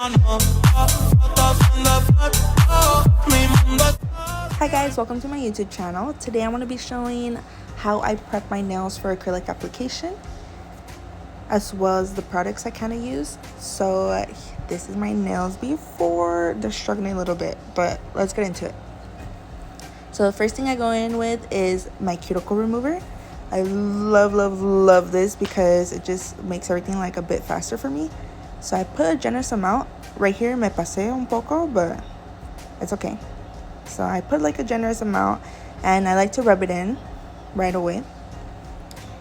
Hi guys, welcome to my YouTube channel. Today I'm going to be showing how I prep my nails for acrylic application, as well as the products I kind of use. So this is my nails before. They're struggling a little bit, but let's get into it. So the first thing I go in with is my cuticle remover. I love this because it just makes everything like a bit faster for me. So I put a generous amount. Right here me pasé un poco, but it's okay. So I put like a generous amount and I like to rub it in right away.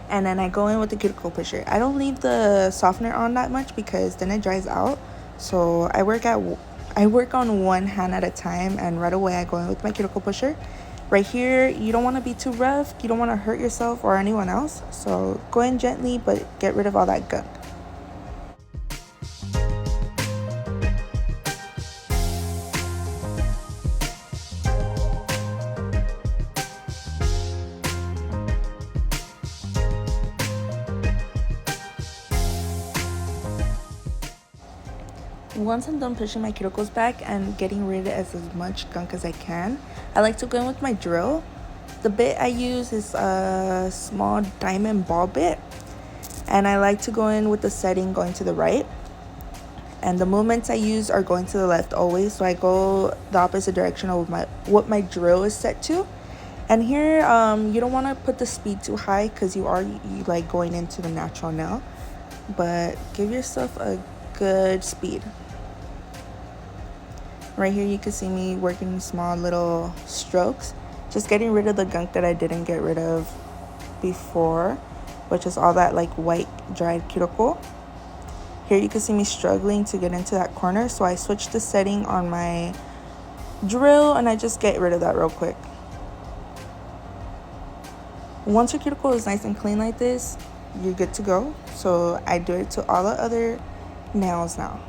And then I go in with the cuticle pusher. I don't leave the softener on that much because then it dries out. So I work on one hand at a time, and right away I go in with my cuticle pusher. Right here, you don't want to be too rough. You don't want to hurt yourself or anyone else. So go in gently, but get rid of all that gunk. Once I'm done pushing my cuticles back and getting rid of as much gunk as I can, I like to go in with my drill. The bit I use is a small diamond ball bit, and I like to go in with the setting going to the right, and the movements I use are going to the left always, so I go the opposite direction of what my drill is set to. And here you don't want to put the speed too high because you like going into the natural nail, but give yourself a good speed. Right here you can see me working small little strokes, just getting rid of the gunk that I didn't get rid of before, which is all that like white dried cuticle. Here you can see me struggling to get into that corner, so I switch the setting on my drill and I just get rid of that real quick. Once your cuticle is nice and clean like this, you're good to go. So I do it to all the other nails now.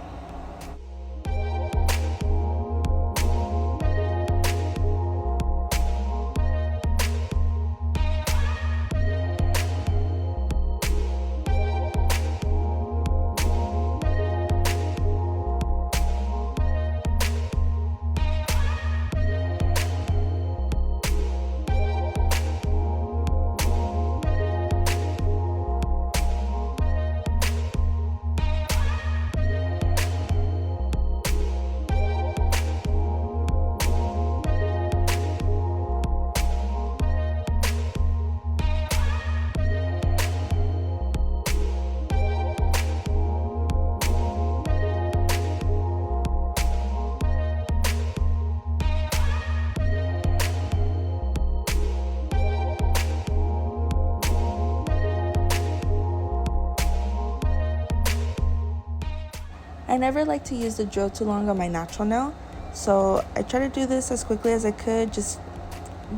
I never like to use the drill too long on my natural nail, so I try to do this as quickly as I could, just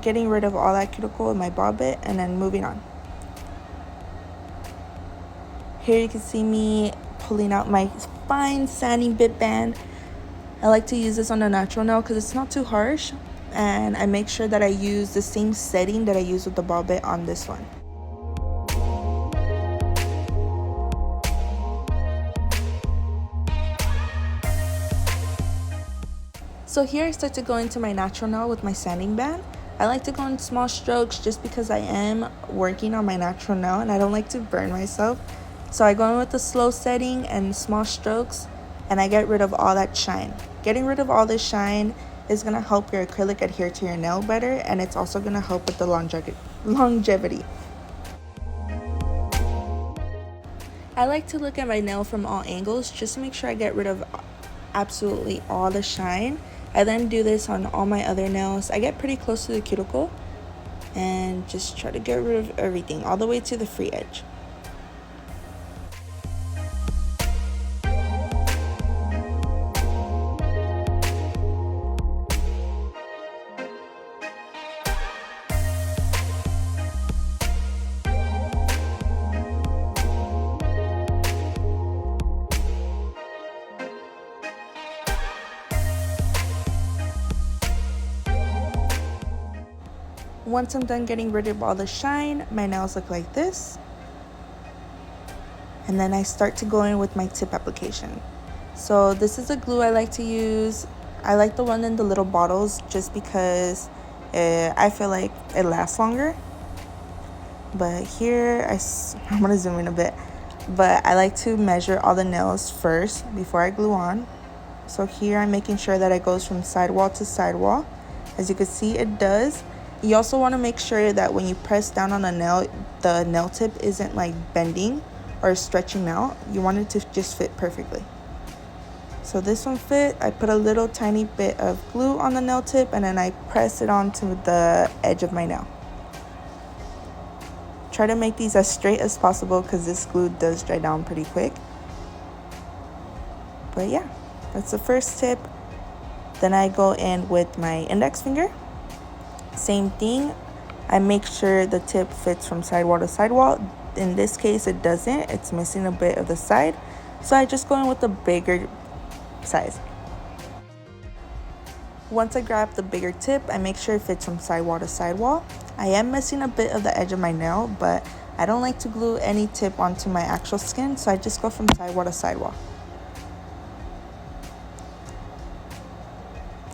getting rid of all that cuticle in my ball bit and then moving on. Here you can see me pulling out my fine sanding bit band. I like to use this on the natural nail because it's not too harsh, and I make sure that I use the same setting that I use with the ball bit on this one. So here I start to go into my natural nail with my sanding band. I like to go in small strokes just because I am working on my natural nail and I don't like to burn myself. So I go in with the slow setting and small strokes, and I get rid of all that shine. Getting rid of all this shine is going to help your acrylic adhere to your nail better, and it's also going to help with the longevity. I like to look at my nail from all angles just to make sure I get rid of absolutely all the shine. I then do this on all my other nails. I get pretty close to the cuticle and just try to get rid of everything all the way to the free edge. Once I'm done getting rid of all the shine, my nails look like this. And then I start to go in with my tip application. So this is a glue I like to use. I like the one in the little bottles just because I feel like it lasts longer. But here, I'm going to zoom in a bit. But I like to measure all the nails first before I glue on. So here I'm making sure that it goes from sidewall to sidewall. As you can see, it does. You also want to make sure that when you press down on a nail, the nail tip isn't like bending or stretching out. You want it to just fit perfectly. So this one fit. I put a little tiny bit of glue on the nail tip and then I press it onto the edge of my nail. Try to make these as straight as possible because this glue does dry down pretty quick. But yeah, that's the first tip. Then I go in with my index finger. Same thing. I make sure the tip fits from sidewall to sidewall. In this case, it doesn't. It's missing a bit of the side. So I just go in with the bigger size. Once I grab the bigger tip, I make sure it fits from sidewall to sidewall. I am missing a bit of the edge of my nail, but I don't like to glue any tip onto my actual skin, so I just go from sidewall to sidewall.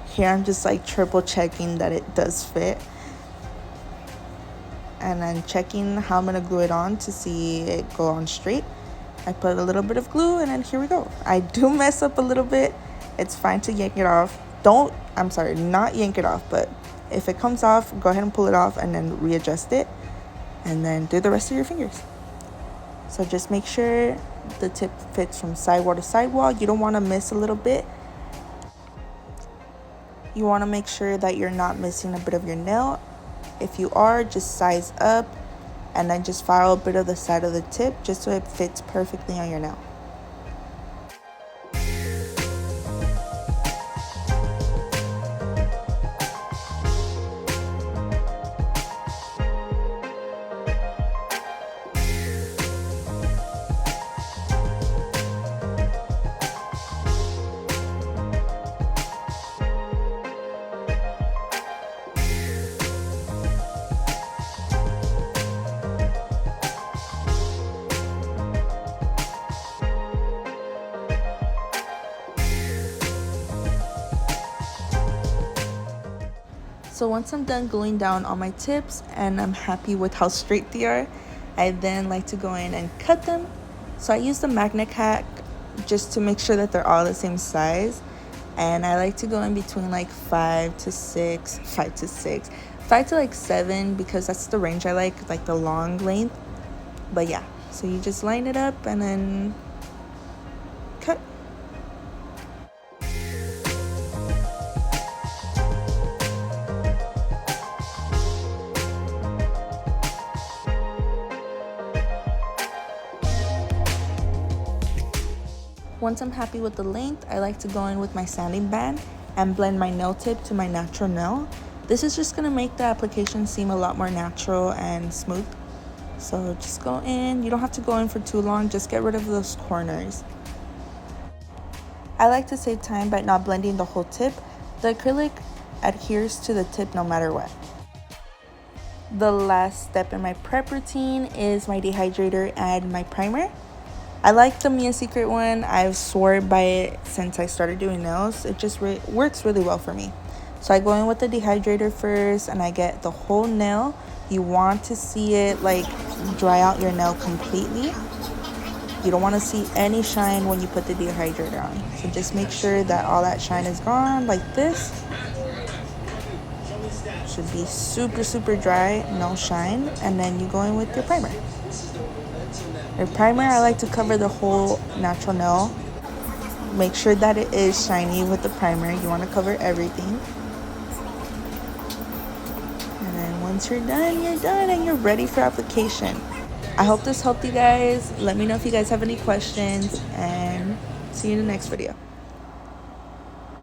Here I'm just like triple checking that it does fit. And then checking how I'm gonna glue it on to see it go on straight. I put a little bit of glue and then here we go. I do mess up a little bit. It's fine to yank it off. Not yank it off, but if it comes off, go ahead and pull it off and then readjust it. And then do the rest of your fingers. So just make sure the tip fits from sidewall to sidewall. You don't wanna miss a little bit. You wanna make sure that you're not missing a bit of your nail. If you are, just size up and then just file a bit of the side of the tip just so it fits perfectly on your nail. So once I'm done gluing down all my tips and I'm happy with how straight they are, I then like to go in and cut them. So I use the magnet hack just to make sure that they're all the same size. And I like to go in between like 5 to 7 because that's the range I like the long length. But yeah, so you just line it up and then cut. Once I'm happy with the length, I like to go in with my sanding band and blend my nail tip to my natural nail. This is just going to make the application seem a lot more natural and smooth. So just go in. You don't have to go in for too long. Just get rid of those corners. I like to save time by not blending the whole tip. The acrylic adheres to the tip no matter what. The last step in my prep routine is my dehydrator and my primer. I like the Mia Secret one. I've swore by it since I started doing nails. It just works really well for me. So I go in with the dehydrator first and I get the whole nail. You want to see it like dry out your nail completely. You don't want to see any shine when you put the dehydrator on. So just make sure that all that shine is gone like this. Should be super dry, no shine. And then you go in with your primer. Your primer, I like to cover the whole natural nail. Make sure that it is shiny with the primer. You want to cover everything. And then once you're done and you're ready for application. I hope this helped you guys. Let me know if you guys have any questions and see you in the next video.